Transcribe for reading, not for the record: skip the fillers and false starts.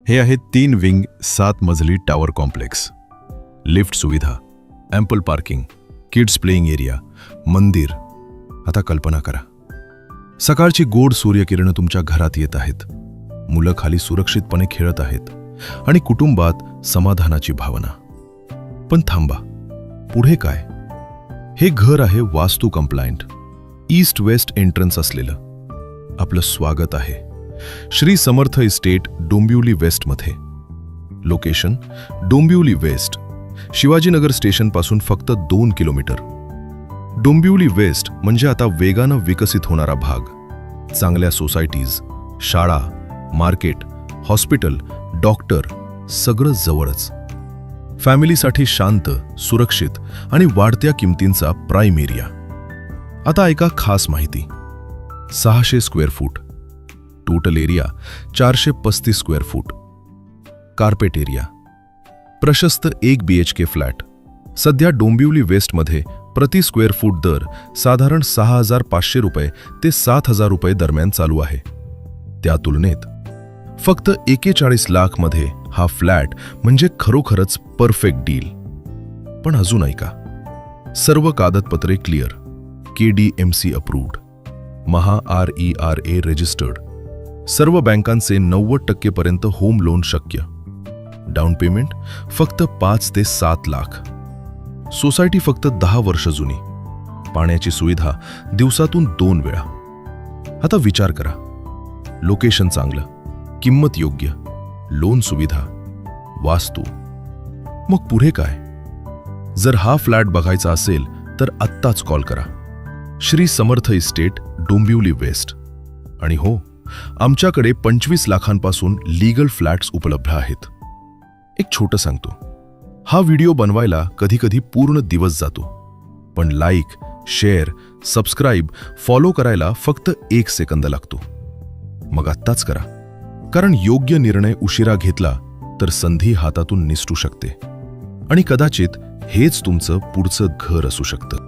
हे आहे 3 विंग 7 मजली टॉवर कॉम्प्लेक्स. लिफ्ट सुविधा, ample parking, kids playing area, मंदिर. आता कल्पना करा, सकाळची गोड सूर्यकिरणं तुमच्या घरात येत आहेत, मुलं खाली सुरक्षितपणे खेळत आहेत आणि कुटुंबात समाधानाची भावना. पण थांबा, पुढे काय? हे घर आहे वास्तू कंप्लायंट, ईस्ट वेस्ट एंट्रन्स असलेलं. आपलं स्वागत आहे श्री समर्थ इस्टेट, डोंबिवली वेस्टमध्ये. लोकेशन डोंबिवली वेस्ट, शिवाजीनगर स्टेशनपासून फक्त 2 किलोमीटर. डोंबिवली वेस्ट म्हणजे आता वेगानं विकसित होणारा भाग. चांगल्या सोसायटीज, शाळा, मार्केट, हॉस्पिटल, डॉक्टर, सगळं जवळच. फॅमिलीसाठी शांत, सुरक्षित आणि वाढत्या किमतींचा प्राईम एरिया. आता ऐका खास माहिती. 600 square foot total area, 435 square foot. Carpet area, प्रशस्त 1 BHK फ्लॅट. सध्या डोंबिवली वेस्टमध्ये प्रति स्क्वेअर फूट दर साधारण 6,500 रुपये ते 7,000 रुपये दरम्यान चालू आहे. त्या तुलनेत फक्त 41 लाख मध्ये हा फ्लॅट म्हणजे खरोखरच परफेक्ट डील. पण अजून ऐका, सर्व कागदपत्रे क्लिअर, KDMC अप्रूव्ड, महा RERA रजिस्टर्ड, सर्व बँकांचे 90% पर्यंत होम लोन शक्य. डाऊन पेमेंट फक्त 5 ते 7 लाख. सोसायटी फक्त 10 वर्ष जुनी. पाण्याची सुविधा दिवसातून 2 वेळा. आता विचार करा, लोकेशन चांगलं, किंमत योग्य, लोन सुविधा, वास्तू. मग पुढे काय? जर हा फ्लॅट बघायचा असेल तर आत्ताच कॉल करा. Shri Samarth estate, Dombivli waste. आणि हो, आमच्याकडे 25 लाखांपासून लीगल फ्लॅट्स उपलब्ध आहेत. एक छोटं सांगतो, हा व्हिडिओ बनवायला कधी पूर्ण दिवस जातो, पण लाईक, शेअर, सबस्क्राईब, फॉलो करायला फक्त 1 सेकंद लागतो. मग आत्ताच करा, कारण योग्य निर्णय उशिरा घेतला तर संधी हातातून निसटू शकते आणि कदाचित हेच तुमचं पुढचं घर असू शकतं.